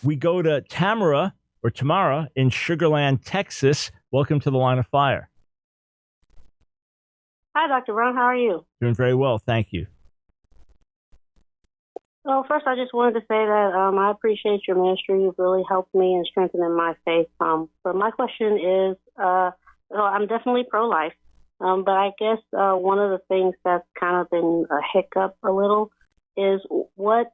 We go to Tamara in Sugarland, Texas. Welcome to the Line of Fire. Hi, Dr. Brown. How are you? Doing very well, thank you. Well, first, I just wanted to say that I appreciate your ministry. You've really helped me in strengthening my faith. But my question is, well, I'm definitely pro-life, but I guess one of the things that's kind of been a hiccup a little is what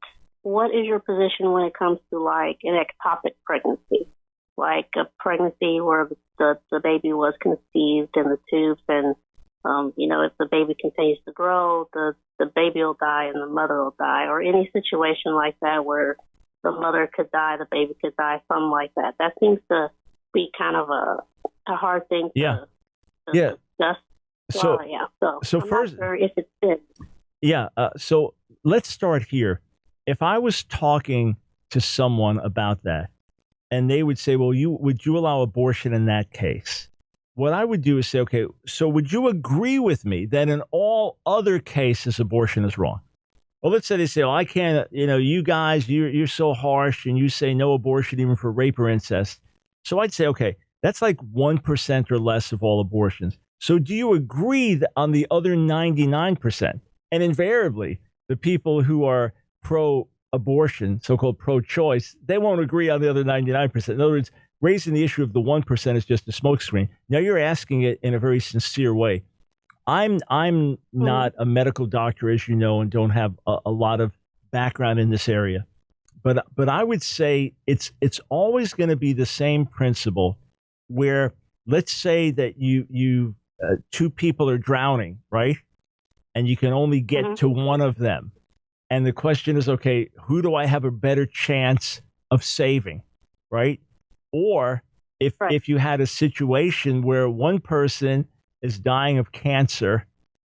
is your position when it comes to like an ectopic pregnancy, like a pregnancy where the baby was conceived in the tubes and if the baby continues to grow, the baby will die and the mother will die, or any situation like that where the mother could die, the baby could die, something like that. That seems to be kind of a hard thing to discuss. So I'm first, not sure if it fits. So let's start here. If I was talking to someone about that, and they would say, "Well, would you allow abortion in that case?" What I would do is say, okay, so would you agree with me that in all other cases, abortion is wrong? Well, let's say they say, I can't, you guys, you're so harsh and you say no abortion even for rape or incest. So I'd say, okay, that's like 1% or less of all abortions. So do you agree that on the other 99%? And invariably, the people who are pro-abortion, so-called pro-choice, they won't agree on the other 99%. In other words, raising the issue of the 1% is just a smokescreen. Now you're asking it in a very sincere way. I'm not a medical doctor, as you know, and don't have a lot of background in this area. But I would say it's always going to be the same principle where, let's say that you two people are drowning, right? And you can only get to one of them. And the question is, okay, who do I have a better chance of saving, right? Or if you had a situation where one person is dying of cancer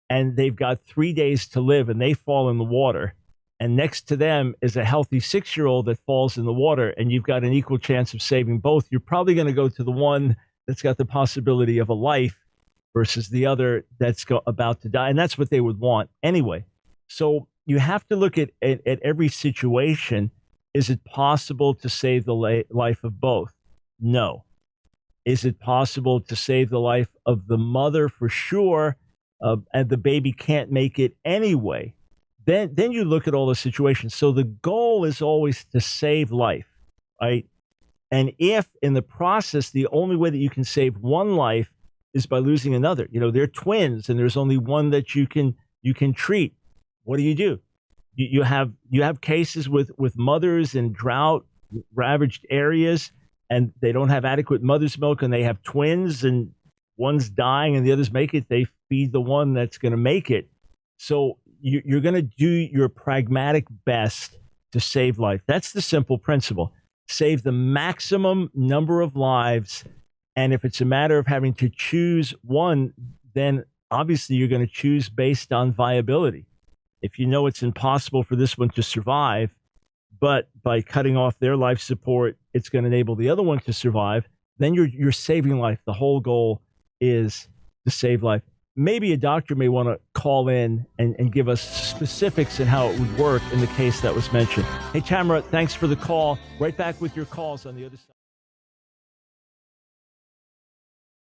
and they've got 3 days to live and they fall in the water, and next to them is a healthy 6-year-old that falls in the water, and you've got an equal chance of saving both, you're probably going to go to the one that's got the possibility of a life versus the other that's about to die. And that's what they would want anyway. So you have to look at every situation. Is it possible to save the life of both? No. Is it possible to save the life of the mother? For sure, and the baby can't make it anyway? Then you look at all the situations. So the goal is always to save life, right? And if in the process, the only way that you can save one life is by losing another, they're twins and there's only one that you can treat. What do? You have cases with mothers in drought ravaged areas, and they don't have adequate mother's milk, and they have twins, and one's dying and the others make it. They feed the one that's going to make it. So you're going to do your pragmatic best to save life. That's the simple principle. Save the maximum number of lives. And if it's a matter of having to choose one, then obviously you're going to choose based on viability. If you know it's impossible for this one to survive, but by cutting off their life support, it's going to enable the other one to survive, then you're saving life. The whole goal is to save life. Maybe a doctor may want to call in and give us specifics in how it would work in the case that was mentioned. Hey, Tamara, thanks for the call. Right back with your calls on the other side.